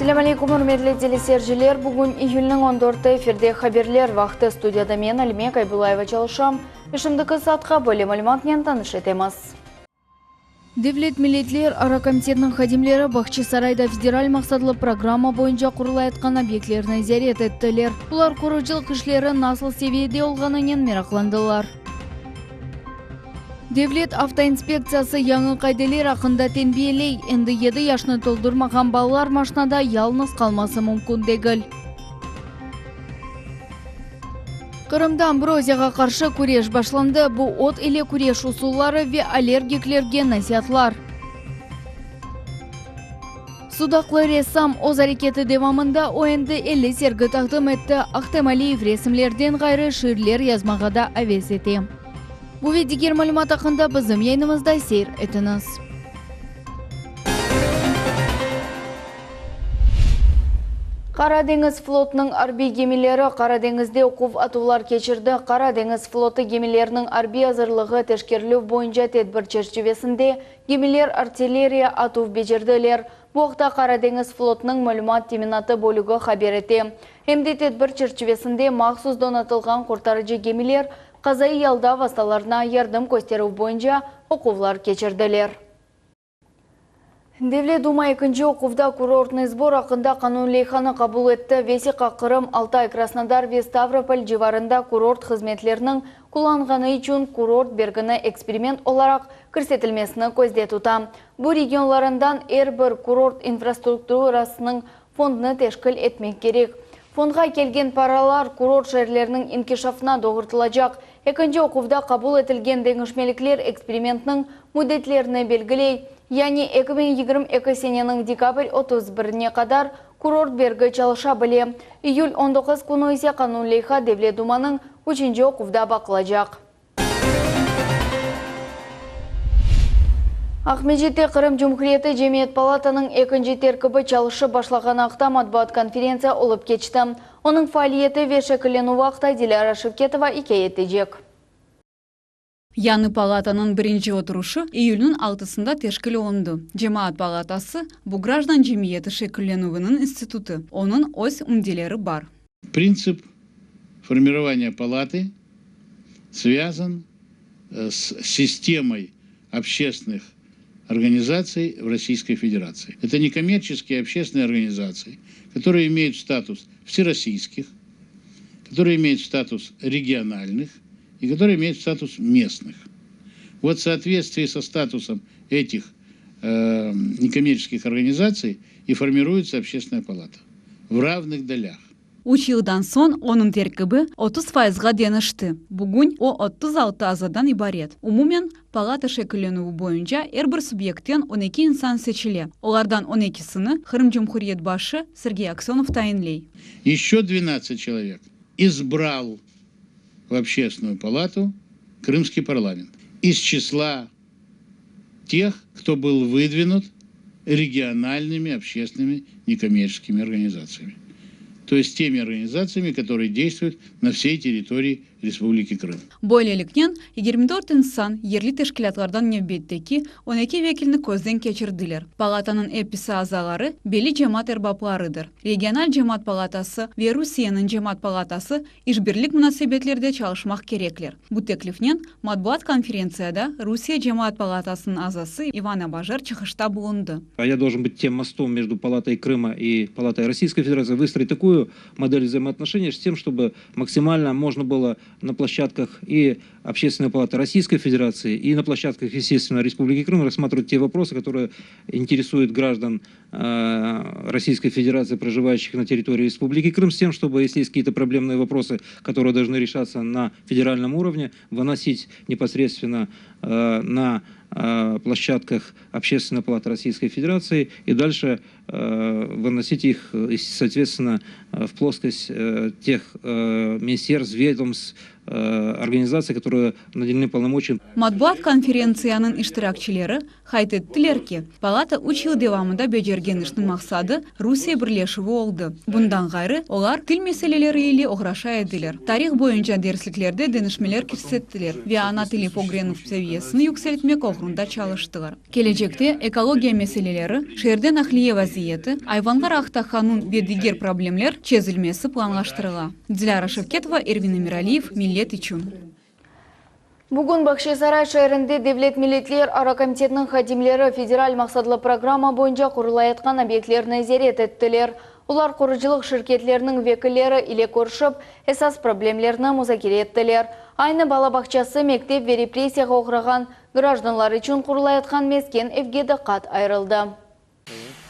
Assalamu alaikum, hurmatli telesерjilер. Бүгін июльнің 14 эфирде хаберлер вақты студияда мен Алимек Айбулаева çalışам. Ишимдiki сатқа бөле мәліматнен таныш етеміз. Девлет милетлер ара комитетінің хадимлері Бақчы Сарайда федераль мақсадлы программа бойынша құрылайытқан объектлеріне зәрет еттілер. Бұлар құрылжылық ішлері насыл севиеде олғанымен мерақландылар. Девлет автоинспекциясы яңы қайделер ақында тенбиелей, енді 7 яшны толдырмаған балалар машинада ялныз қалмасы мүмкін дегіл. Қырымда амброзияға қаршы күреш башланды. Бұл от или күреш усуллары ве аллергиклерге насихатлар. Судақлы ресам оз әрекеті девамында ойынды 50 сергі тақдым етті. Ақтемалиев ресімлерден ғайры ширлер язмағада әвес етем. Бұл ведігер мәлімат ақында біздім ейнімізді сейр етіңіз. Қарадеңіз флотының арби гемелері Қарадеңізде оқув атулар кечірді. Қарадеңіз флоты гемелерінің арби азырлығы тешкерлі бойынша тедбір черчевесінде гемелер артиллерия атув бежерділер. Бұқта Қарадеңіз флотының мәлімат теминаты бөлігі хабереті. Әмді тедбір черчевесінде мақсус донатылған құртарыжы гемелер қазай ялда васталарына ярдым көстеру бойынша оқuvlar кечірділер. Девлет Дума 2-ші оқuvда курортный сбор ақында қанунлейханы қабыл етті. Веси Қақырым, Алтай, Краснодар, Ставрополь живарында курорт қызметлерінің құланғаны үшін курорт бергіні эксперимент оларақ көрсетілмесіні көзде тұта. Бұл регионларындан бір курорт инфраструктурасының фондны тешкіл етмек керек. Фондға келген паралар курорт жерлерінің инкешафына доғыртылacak. 2-ші оқuvда қабыл етілген деңішмеліклер экспериментінің мүдетлеріне белгілей. Яни 2022 сененің декабрь 31-не қадар курорт бергі çalışа біле. Июль 19 күні есе қанунлейха Девлет Думаның 3-ші оқuvда бақылacak. Ахмеджетте Қырым Жұмхуриеті Жемиет палатаның 2-ші теркібі çalışы башлаған ақта матбуат конференция олып кечті. Оның фаалиеті вешекілену вақта Диляра Шевкетова икееттежек. Яны палатаның бірінші отырушы июльнің 6-сында тешкілі онды. Жемаат палатасы бұл граждан жемиеті шекіленуінің институты. Оның ось умделері бар. Принцип формирования палаты связан с системой общественных организаций в Российской Федерации. Это некоммерческие общественные организации, которые имеют статус всероссийских, которые имеют статус региональных и которые имеют статус местных. Вот в соответствии со статусом этих некоммерческих организаций и формируется общественная палата в равных долях. Училдан сон оның теркібі 30%-ға денішті. Бүгін о 36 азадан ибарет. Умумен, палата шекіленуі бойынша әрбір субъекттен 12 инсан сечіле. Олардан 12-сіні Қырым Жұмхуриет башы Сергей Аксенов тайынлей. Еще 12 человек избрал в общественную палату Крымский парламент из числа тех, кто был выдвинут региональными общественными некоммерческими организациями. То есть теми организациями, которые действуют на всей территории Республики Крым. Бойлелікнен 24 инсан ерлі тешкілатлардан небеттеки 12 векілні көзден кечірділер. Палатаның эписы азалары бели жемат эрбапларыдыр. Региональ жемат палатасы ве Русияның жемат палатасы ишбірлік мунасебетлерде çalışмақ кереклер. Бұл теклифнен матбуат конференцияда Русия жемат палатасының азасы Иван Абажар чықышта бұлынды. Я должен быть тем мостом между Палатой Крыма и Палатой Российской Федерации, выстроить такую модель взаимоотношений с тем, чтобы максимально можно было на площадках и Общественной палаты Российской Федерации, и на площадках, естественно, Республики Крым рассматривать те вопросы, которые интересуют граждан Российской Федерации, проживающих на территории Республики Крым, с тем, чтобы, если есть какие-то проблемные вопросы, которые должны решаться на федеральном уровне, выносить непосредственно на площадках Общественной палаты Российской Федерации и дальше выносить их, соответственно, в плоскость тех министерств, ведомств, организации, которые наделены полномочиями. Матбуат конференцияның иштиракчылары хайт еттілер ки, палата 3 ел девамында бежерген іштің мақсады Русия бірлешігі олды. Бұндан ғайры олар тил мәселелері елі оғраша еділер. Тарих бойынша дерсліклерді денішмелер кірсеттілер ве ана тили погренув сәвиесіні юкселтмек оғрында чалыштығыр. Келечекте экология мәселелері, шерден ахлие вазиеті, айванлар ақтақанун бедігер проблемлер чезілмесі планлаштырыла. Диляра Шевкетова, Эрвин Эмиралиев, Миллет Ичун. Бүгін Бақшисарай шайырында Девлет милитлер ара комитетінің хадимлері федераль мақсадлы программа бойынша құрылайытқан объектлеріне зерет еттілер. Олар құрыжылық шirketlерінің векілері иле көршіп, esas проблемлеріні музакире еттілер. Айны балабақчасы мектеп ве репрессияға оқыраған гражданлар үшін құрылайытқан мескен евгеді қат айрылды.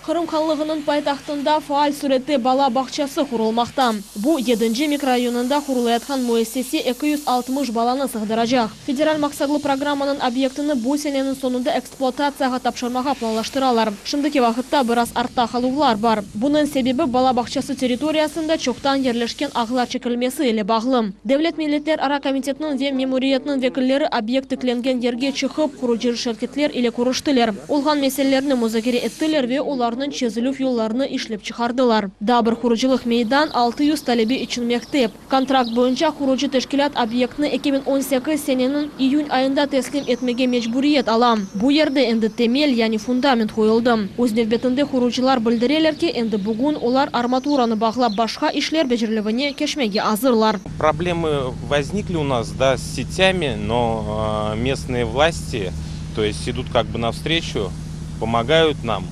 Қырым қалығының пайтақтында фаал суретті бала бақчасы құрылмақта. Бұ 7-ші микрорайонында құрылайатқан муэссесе 260 баланы сығдырajaq. Федераль мақсадлы программаның объектіні бұл сененің сонында эксплуатацияға тапшырмаға планлаштыралар. Шымдыки вақытта біраз артта қалуғылар бар. Бұның себебі бала бақчасы территориясында чоқтан ерлешкен ағылар чекілмесі елі бағлым. Девлет милиттер ара комитетінің ве мемориятның векілері объектікленген ерге чықып, құрыжыр шеркетлер или құрыштылер. Олған меселелеріні музакире еттілер ве олардың чезілуф yollarını işlep çıkardılar. Dabır kuruculuk meydan 600 talebi için mektep. Kontrakt boyunca kurucu teşkilat obyektini 2018 senenin iyun ayında teslim etmege mecburiyet alam. Bu yerde endi temel yani fundament koyuldu. Öz növbetinde kurucular bildirirler ki endi bugün olar armaturanı bağlap başka işler becerilerini keşmege hazırlar. Проблемы возникли у нас, да, с сетями, но местные власти, то есть идут как бы навстречу, помогают нам.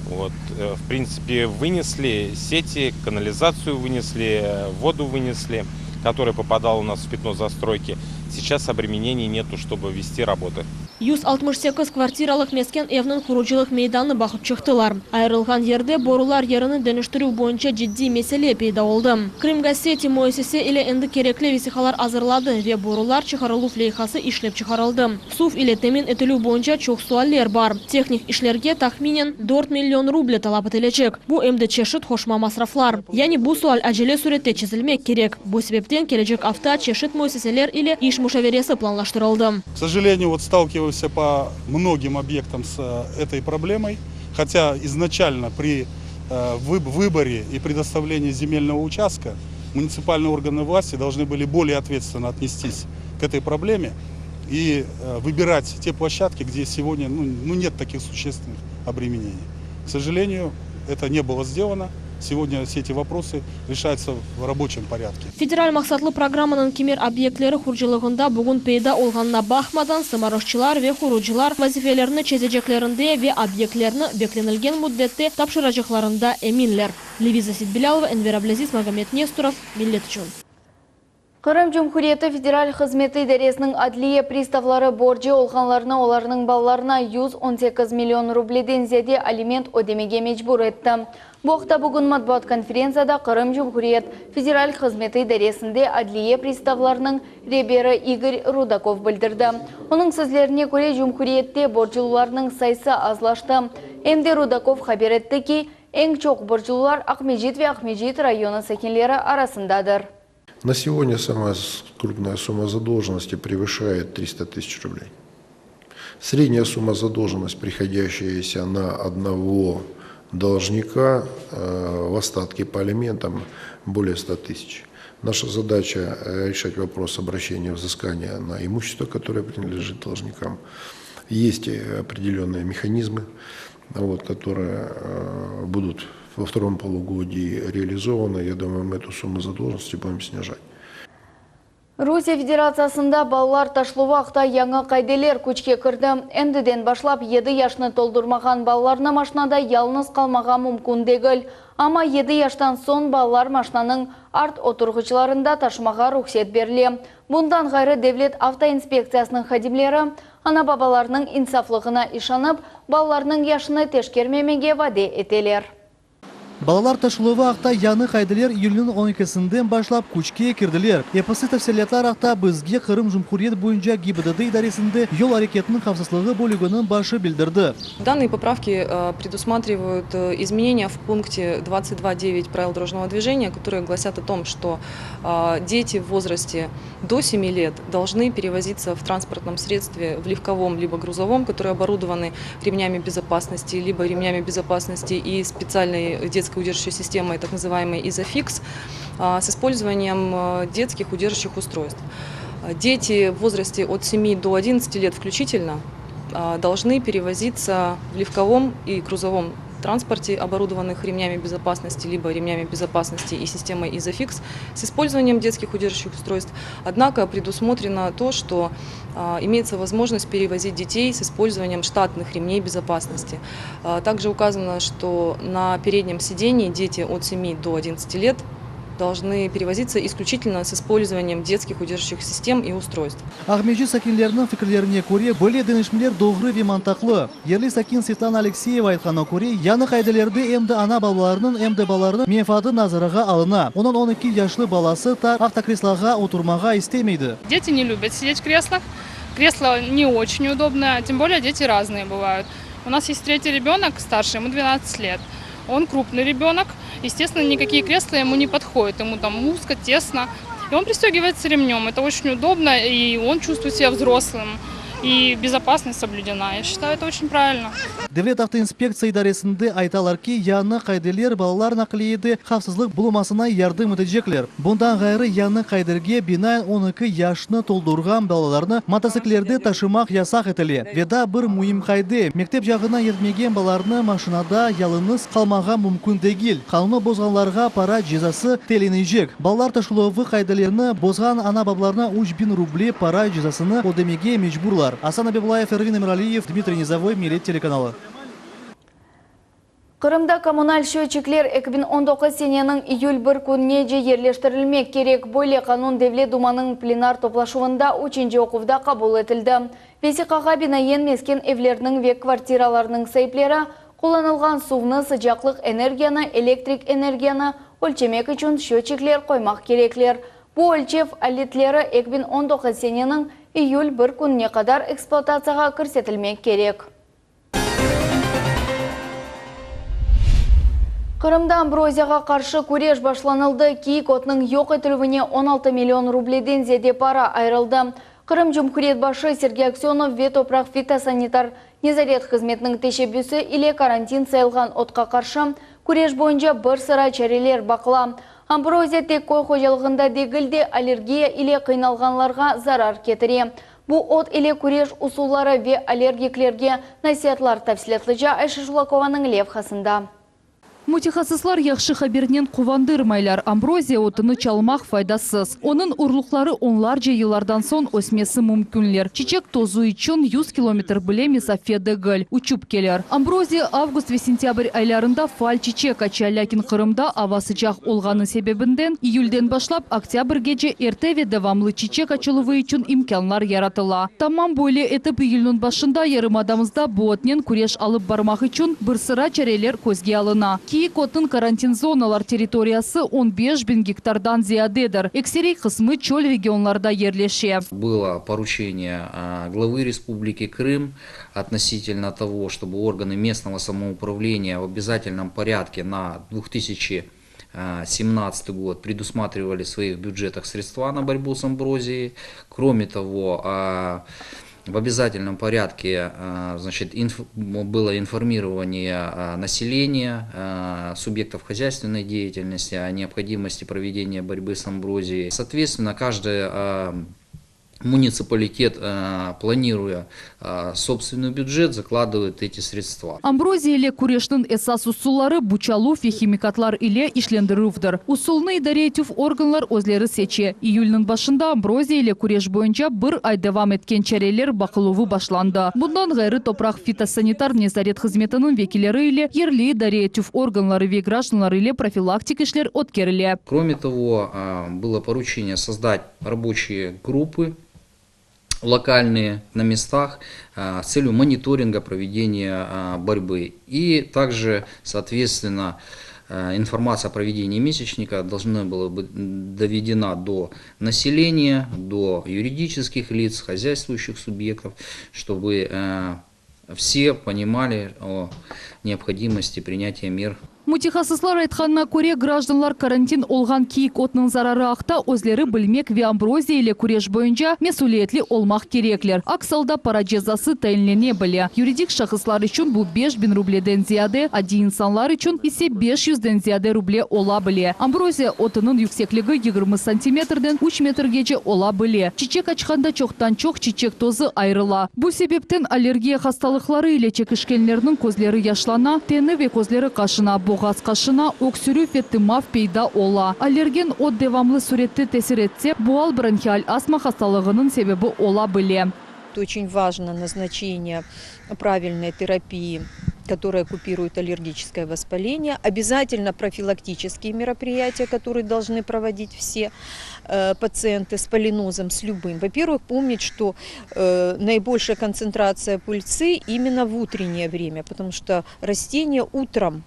Вот, в принципе, вынесли сети, канализацию вынесли, воду вынесли, которая попадала у нас в пятно застройки. Сейчас обременений нету, чтобы вести работы. 168 квартиралық мескен evnin kuruculuk meydanı bakıp çıktılar. Ayrılgan yerde borular yerini dönüştürü boyunca ciddi mesele peyda oldu. Krimgazeti müessese ile endi gerekli vesikalar hazırladı ve borular çıkarılıp leyhası işlep çıkarıldı. Suf ile temin etülü boyunca çok sualler var. Teknik işlerge tahminen 4 milyon ruble talep edilecek. Bu emde çeşit hoşma masraflar. Yani bu sual acele surette çizilmek gerek. Bu sebepten gelecek hafta çeşit müesseseler ile iş müşaviresi planlaştırıldı. К сожалению, вот сталкиваемся по многим объектам с этой проблемой, хотя изначально при выборе и предоставлении земельного участка муниципальные органы власти должны были более ответственно отнестись к этой проблеме и выбирать те площадки, где сегодня нет таких существенных обременений. К сожалению, это не было сделано. Сегодня все эти вопросы решаются в рабочем порядке. Федераль мақсатлы программаның кемер объектлері құржылығында бүгін пейда олғанына бақмадан сымарышчылар ве құруcılar вазифелеріні чезeceklerinde ve объектлеріні beklenilgen müddette tapşıracaklarında eminler. Левиза Сидбилялова, Энвер Аблазиз, Магомед Несторов, Миллет Ичун. Қырым Жұмхуриеті федераль қызметі дәресінің адлие приставлары боржы олғанларына оларының балаларына 118 миллион рубледен зеде алимент ödemege мecbur etті. Боқта бүгін матбуат конференцияда Қырым Жұмхуриет федераль қызметі дәресінде адлие приставларының ребері Игорь Рудаков білдірді. Оның сөзлеріне көре Жұмхуриетте боржылыларының сайысы азлашты. Эмде Рудаков хабар етті ки, ең чоқ боржылылар Ақмежит ве Ақмежит районы сәкенлері арасындадыр. На сегодня самая крупная сумма задолженности превышает 300 тысяч рублей. Средняя сумма задолженности, приходящаяся на одного должника в остатке по алиментам, более 100 тысяч. Наша задача решать вопрос обращения взыскания на имущество, которое принадлежит должникам. Есть определенные механизмы, которые будут во втором полугодии реализованы. Я думаю, мы эту сумму задолженности будем снижать. Русия Федерациясында балалар ташлувақта яңа қайделер көчке кірді. Әндіден башлап 7 яшны толдырмаған балаларына машинада ялныз қалмаға мүмкін дегіл. Ама 7 яштан сон балалар машинаның арт отырғычыларында ташымаға рұқсет беріле. Бұндан ғайры Девлет автоинспекциясының хадимлері ана бабаларының инсафлығына ишанып, балаларының яшыны тешкермемеге ваде етелер. Балалар ташылуы акта яны кайдылер июльнең 12-сендән башлап күчкә кирделәр. Эпосы тәфсилләтләр акта безгә Кырым Җумһурият буенча ГИБДД идарәсендә юл әрекетінің хавсызлыгы бүлегенең башы белдерде. Данные поправки предусматривают изменения в пункте 22.9 правил дорожного движения, которые гласят о том, что дети в возрасте до 7 лет должны перевозиться в транспортном средстве, в легковом либо грузовом, которые оборудованы ремнями безопасности, либо ремнями безопасности и специальной детской удерживающей системой, так называемой Изофикс, с использованием детских удерживающих устройств. Дети в возрасте от 7 до 11 лет включительно должны перевозиться в легковом и грузовом транспорте, оборудованных ремнями безопасности, либо ремнями безопасности и системой Изофикс с использованием детских удерживающих устройств. Однако предусмотрено то, что имеется возможность перевозить детей с использованием штатных ремней безопасности. Также указано, что на переднем сидении дети от 7 до 11 лет должны перевозиться исключительно с использованием детских удерживающих систем и устройств. Агмежи сакинләрнең фикерләренә күрә, бөйле дөнешмәләр doğru ve мантаклы. Ерле сакин Светлана Алексеева айтканга күрә, яны кайдаларда эмде ана балаларының, эмде балаларның менфаты назарга алына. Onun 12 яшьле баласы та автокреслога утырмага истемейди. Дети не любят сидеть в креслах. Кресло не очень удобное, тем более дети разные бывают. У нас есть третий ребенок, старший, ему 12 лет. Он крупный ребенок, естественно, никакие кресла ему не подходят, ему там узко, тесно. И он пристегивается ремнем, это очень удобно, и он чувствует себя взрослым. И безопасность соблюдена. Я считаю, это очень правильно. Devlet автоинспекция идарәсендә айталар ки, яны кайдалар балалар наклиеде хавсызлык булмасына ярдәм итәчәкләр. Bundan гайры яны кайдырга бинаен 12 яшьны толдырган балаларны мотоциклләрдә ташымак ясак ителә. Веда бер мөһим кайды. Мәктәп ягына йөрмәгән балаларны машинада ялыныз калмага мөмкин түгел. Канунны бозганларга пара җәзасы төленәчәк. Балалар ташылуы кайдаларны бозган ана бабларына 3000 рубль пара җәзасыны ödəməyə məcburlar. Асан Абибулаев, Эрвин Эмиралиев, Дмитрий Низовой, Милет телеканалы. Кырымда коммуналь счетчиклер 2019 сененің июль 1 күнне же ерлештірілмек керек. Бойле канун Девлет Думаның пленар топлашуында 3-нче оқувда кабул етілді. Весиқаға бинаен мескен евлерінің век квартираларының сайыплері қоланылған суны, sıcaklık энергияны, электрик энергияны өлчемек үшін счетчиклер қоймақ кереклер. Бу өлчев алетлері 2019 сененің июль 1 күнне қадар эксплуатацияға көрсетілмек керек. Кырымда амброзияға қаршы күреш башланылды. Кийик отның yok етілуіне 16 миллион рублейден зеде пара айрылды. Кырым Жұмхурет башы Сергей Аксенов ве топрақ фитосанитар незарет қызметінің тешебюсі или карантин сайылған отқа қаршы күреш бойынша бір sıra чәрелер бақыла. Амброзия тек қой қожалығында дегілде аллергия или қиналғанларға зарар кетіре. Бу от или күреш усуллары ве аллергиклерге насихатлар тәфсилатлыжа Айша Жулакованың левхасында. Мутихасыслар яхшы хабернен кувандырмайлар. Амброзия отыны чалмақ файдасыз. Onun урлуклары онларча йыллардан сон өсмесі мүмкінлер. Чечек тозу için 100 километр біле месафеде гөл. Учуп келер. Амброзия август ve сентябрь айларында фаль чечек ача, ләкин Кырымда ава sıcak olғаны себебінден июльден башлап октябрьгече эрте ve devamlı чечек ачылуы için имканлар яратыла. Тамам бойле этіп июльнің башында ярымадамызда буотнен күреш алып бармақ için бір sıra чәрелер көзге алына. Кийик отын карантин зоналар территориясы 15 000 гектардан зиядедер. Эксерей кысмы чөл регионларда ерлеше. Было поручение главы Республики Крым относительно того, чтобы органы местного самоуправления в обязательном порядке на 2017 год предусматривали в своих бюджетах средства на борьбу с амброзией. Кроме того, в обязательном порядке было информирование населения, субъектов хозяйственной деятельности о необходимости проведения борьбы с амброзией. Соответственно, каждый муниципалитет, планируя собственный бюджет, закладывает эти средства. Амброзия ile күрештің esas usulları buçalu ve химикатлар ile işlendirildir. Usulunu idare etuf organlar özleri seçe. İyül'nün başında ambrozia ile күреш boyunca bir ay devam etken çareler bakılığı başlandı. Bundan gayrı toprak fitosanitar nezaret hizmetinin vekilleri ile yerli idare etuf organları ve гражданları ile профилактик işler ötkerildi. Кроме того, было поручение создать рабочие группы локальные на местах с целью мониторинга проведения борьбы. И также, соответственно, информация о проведении месячника должна была быть доведена до населения, до юридических лиц, хозяйствующих субъектов, чтобы все понимали о необходимости принятия мер. Мутихасыслар айтқанына көре гражданлар карантин олған кейік отның зарары ақта өзлері білмек ве амброзия или күреш бойынша месулиетли олмақ кереклер. Аксалда пара жазасы тайынлене біле. Юридик шахыслар үшін бұл 5000 рубледен зияде, ади инсанлар үшін исе 500-ден зияде рубле ола біле. Амброзия отының юксеклігі 20 сантиметрден 3 метргече ола біле. Чичек ачқанда чоқтан чоқ чичек тозы айрыла. Бұл себептен аллергия хасталықлары или чекішкенлерінің көзлері яшлана, тені ве көзлері қашына боғаз қашына, өксүрүү феттимав пейда ола. Аллерген от девамлы суретті тесір етсе, буал бронхиаль астма хасталығының себебі ола біле. Очень важно назначение правильной терапии, которая купирует аллергическое воспаление. Обязательно профилактические мероприятия, которые должны проводить все пациенты с полинозом, с любым. Во-первых, помнить, что наибольшая концентрация пыльцы именно в утреннее время, потому что растения утром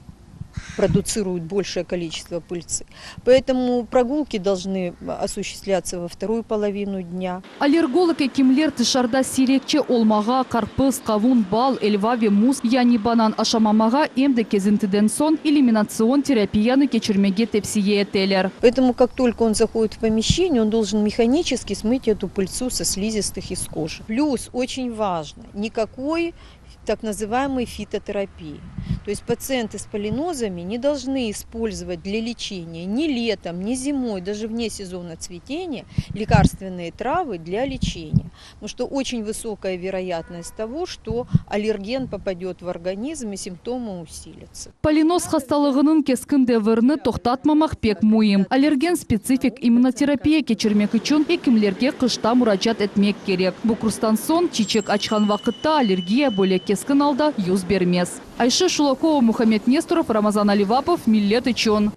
продуцируют большее количество пыльцы. Поэтому прогулки должны осуществляться во вторую половину дня. Аллерголог экимлер тышарда сирекче олмаға, карпыз, кавун, бал, эльваве, муз, яни банан ашамамаға эмді кезінтіден сон элиминацион терапияны кечірмеге тепсие етелер. Поэтому как только он заходит в помещение, он должен механически смыть эту пыльцу со слизистых из кожи. Плюс очень важно, никакой так называемой фитотерапии. То есть пациенты с полинозами не должны использовать для лечения ни летом, ни зимой, даже вне сезона цветения, лекарственные травы для лечения. Потому что очень высокая вероятность того, что аллерген попадет в организм и симптомы усилятся. Полиноз хасталығының кескін дәвірні тоқтатмамақ пек мойым. Аллерген специфик иммунотерапия кечірмек үшін екімлерге қышта мұраджат етмек керек. Бұқұрстан сон чичек ачқан вақытта аллергия бөлек кескін алда юз бермес. Айша Шулакова, Мухаммед Несторов, Рамазан Аливапов, Миллет Ичон.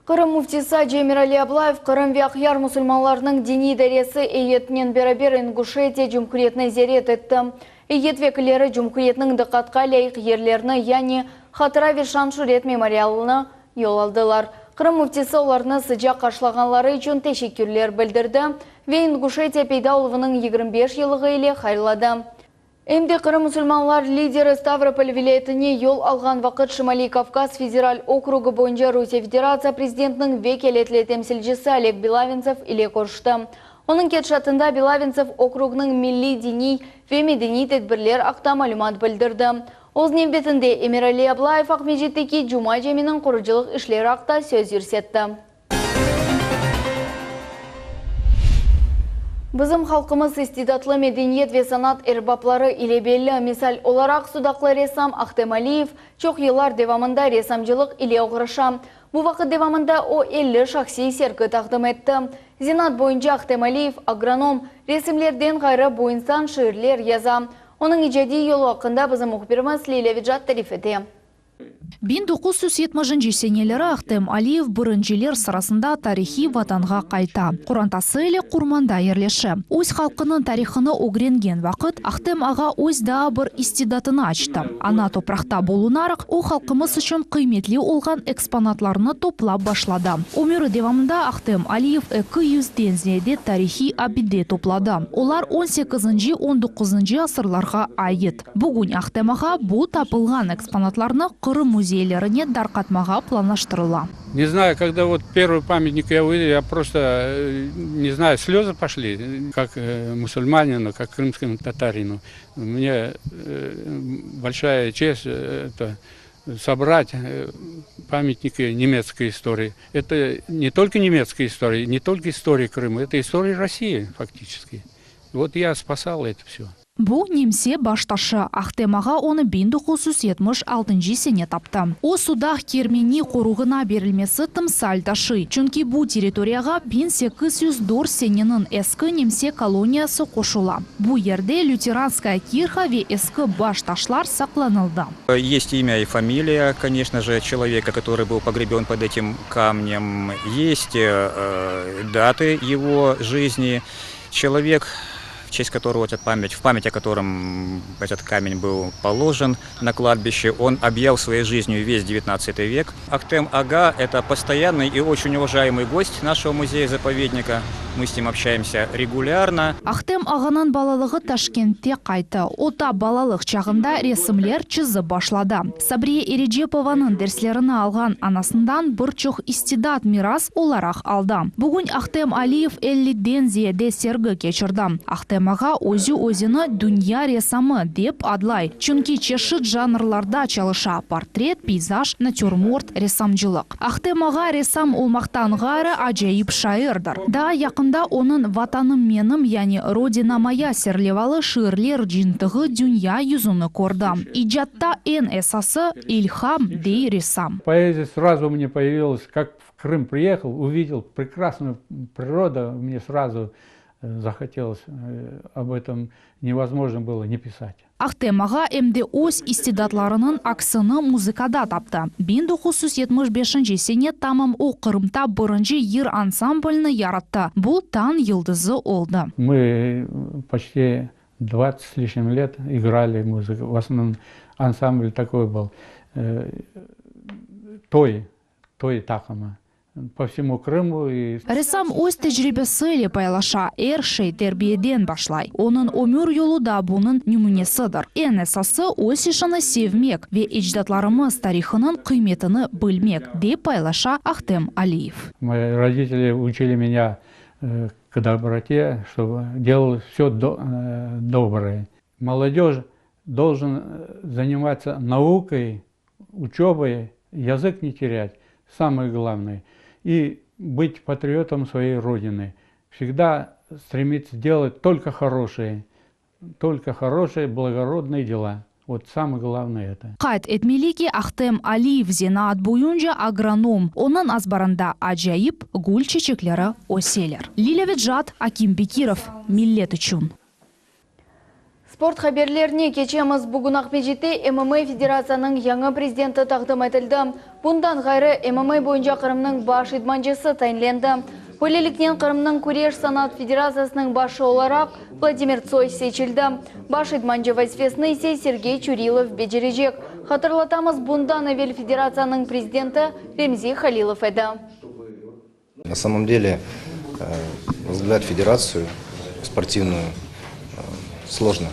Қырым муфтиса Джемирали Аблаев Қырым вяқияр мұсылманларының дини дәресі эйетнен бәрабер Ингушетия жүмкіретіні зерет етті. Эйет векілері жүмкіретінің дықатқа ләйік ерлеріні, яғни Хатырави Шаншурет мемориалына yol алдылар. Қырым муфтиса оларыны сыжақ қашлағанлары үшін тешеккерлер білдірді. Ве Ингушетия пейдаулығының 25 елығы еле қайырлады. Әмді Қырым мұсылманлар лидері Ставрополь вилаетіне yol алған вақыт Шымали Кавказ федераль округы бойынша Русия Федерация президентінің векелетлі темсілжісі Олег Белавинцев иле көршті. Оның кетшатында Белавинцев округының милли дини ве медени тедбірлер ақта малюмат білдірді. Оз небетінде Эмирали Аблаев Ақмежеттеки Жума жемінің құрыжылық ішлері ақта сөз үрсетті. Бізім халқымыз истидатлы медениет ве санат эрбаплары илебелі. Мисал оларақ судақлы ресам Ахтемалиев чоқ елар девамында ресамжылық иле оғырыша. Бұл вақыт девамында о 50 шақси серкі тақдым етті. Зинат бойынша Ахтемалиев агроном ресімлерден ғайры бойынсан шиырлер яза. Оның ижади елу ақында бізім ұқпіріміз Лейлевиджат тарифеде. 1970 сенелері Ахтем Алиев бұрынжелер сырасында тарихи ватанға қайта. Құрантасы елі құрманда ерлеші. Өз халқының тарихыны огренген вақыт Ахтем аға өз да бір истидатыны açты. Ана топрақта болунарық, о халқымыз үшін қиметлі олған экспонатларыны топлап башлады. Өмірі девамында Ахтем Алиев 200-ден зиеде тарихи абиде топлады. Олар 18-19 асырларға айет. Бүгін Ахтем аға бұл тапылған экспонатларыны Қырым музейлеріне дарқатмаға планаштырыла. Не знаю, когда вот первый памятник я увидел, я просто, не знаю, слезы пошли, как мусульманину, как крымскому татарину. Мне большая честь это собрать памятники немецкой истории. Это не только немецкая история, не только история Крыма, это история России фактически. Вот я спасал это все. Бұл немсе башташы Ахтемаға оны 1976 сене тапты. О судақ кермени қоруғына берілмесі тымсал ташы. Чүнки бұл территорияға 1804 сененің ескі немсе колониясы қошыла. Бұл ерде лютеранская кирха ве ескі башташлар сақланылды. Есть имя и фамилия, конечно же, человека, который был погребен под этим камнем. Есть даты его жизни. Человек в честь которого в память о котором этот камень был положен на кладбище, он объял своей жизнью весь 19 век. Ахтем Ага – это постоянный и очень уважаемый гость нашего музея-заповедника. Мы с ним общаемся регулярно. Ахтем Ағанан балалығы Ташкентте қайты. Ота балалық чағында ресімлер чызы башлады. Сабрия Ереджепованың дерслеріні алған анасындан бір чоқ истидат мирас оларақ алды. Бүгін Ахтем Алиев 50-ден зиеде сергі кечірді. Ахтем Аға өзі-өзіні дүния ресамы деп адлай. Чүнки чешіт жанрларда чалыша портрет, пейзаж, натюрморт, ресамчылық. Ахтем Аға ресам олмақтан ғары ажайып шайырдыр. Да яқында оның ватаным менім, яғни родина моя серлевалы ширлер жинтығы дүния юзуны көрді. Иджатта ен эсасы илхам дей ресам. Поэзия сразу у меня появилась, как в Крым приехал, увидел прекрасную природу, мне сразу захотелось об этом, невозможно было не писать. Ахтем Аға әмде өз истидатларының аксыны музыкада тапты. 1975 сене тамам о Қырымта бірінші ер ансамбльны яратты. Бұл тан йылдызы олды. Мы почти 20 с лишним лет играли музыку. В основном ансамбль такой был. Той тақымы. По всему Крыму. Ресам өз тәжірибесі пайлаша әршей тәрбиеден башлай. Оның өмір yolu да бұның нөмінесідір. Ең әсасы өз ішіні севмек ве еждатларымыз тарихының қиметіні білмек деп пайлаша Ахтем Алиев. Мои родители учили меня к доброте, чтобы делал все доброе. Молодежь должен заниматься наукой, учебой, язык не терять. Самое главное. И быть патриотом своей родины. Всегда стремиться делать только хорошие, благородные дела. Вот самое главное это. Қайт этмелики Ахтем Алиев зенаат бойынша агроном. Оның азбарында ажайып гүл чечеклері оселер. Лиля Веджат, Аким Бекиров, Миллет үшін. Спорт хаберлеріне кечеміз бүгін Ақмежетте ММА Федерацияның яңа президенті тағдым етілді. Бұндан ғайры ММА бойынша Қырымның баш идманшысы тайынленді. Бөлеліктен Қырымның Күреш санат федерациясының башы оларақ Владимир Цой сечілді. Баш идманшы вазифесіні есе Сергей Чурилов бежережек. Хатырлатамыз бұндан әвел федерацияның президенті Ремзи Халилов еді. На самом деле, возглавлять федерацию спортивную сложно.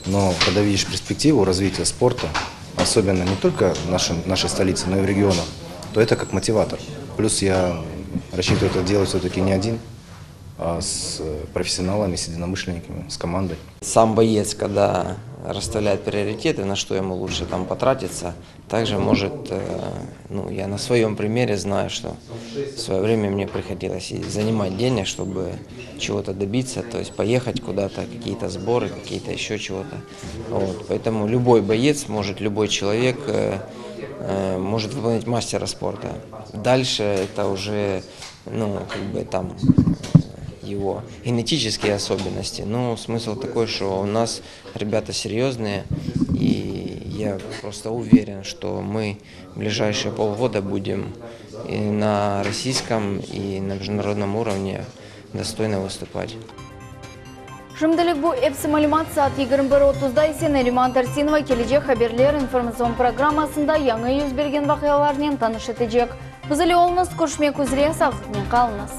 Но когда видишь перспективу развития спорта, особенно не только в нашей столице, но и в регионах, то это как мотиватор. Плюс я рассчитываю это делать все-таки не один, а с профессионалами, с единомышленниками, с командой. Сам боец, когда расставляет приоритеты, на что ему лучше там потратиться, также может, я на своем примере знаю, что в свое время мне приходилось и занимать денег, чтобы чего-то добиться, то есть поехать куда-то, какие-то сборы, какие-то еще чего-то. Вот. Поэтому любой боец, любой человек может выполнить мастера спорта. Дальше это уже, его генетические особенности. Но смысл такой, что у нас ребята серьезные, и я просто уверен, что мы в ближайшие полгода будем и на российском, и на международном уровне достойно выступать. Жымдылық бұл әпсі малюмат саат 21:30-да есе Нариман Тарсинова кележе хаберлер информацион программасында яңы yüz берген вақияларынан таныш етежек. Бұзылы олыңыз көршмек үзіре сағытмен қалыңыз.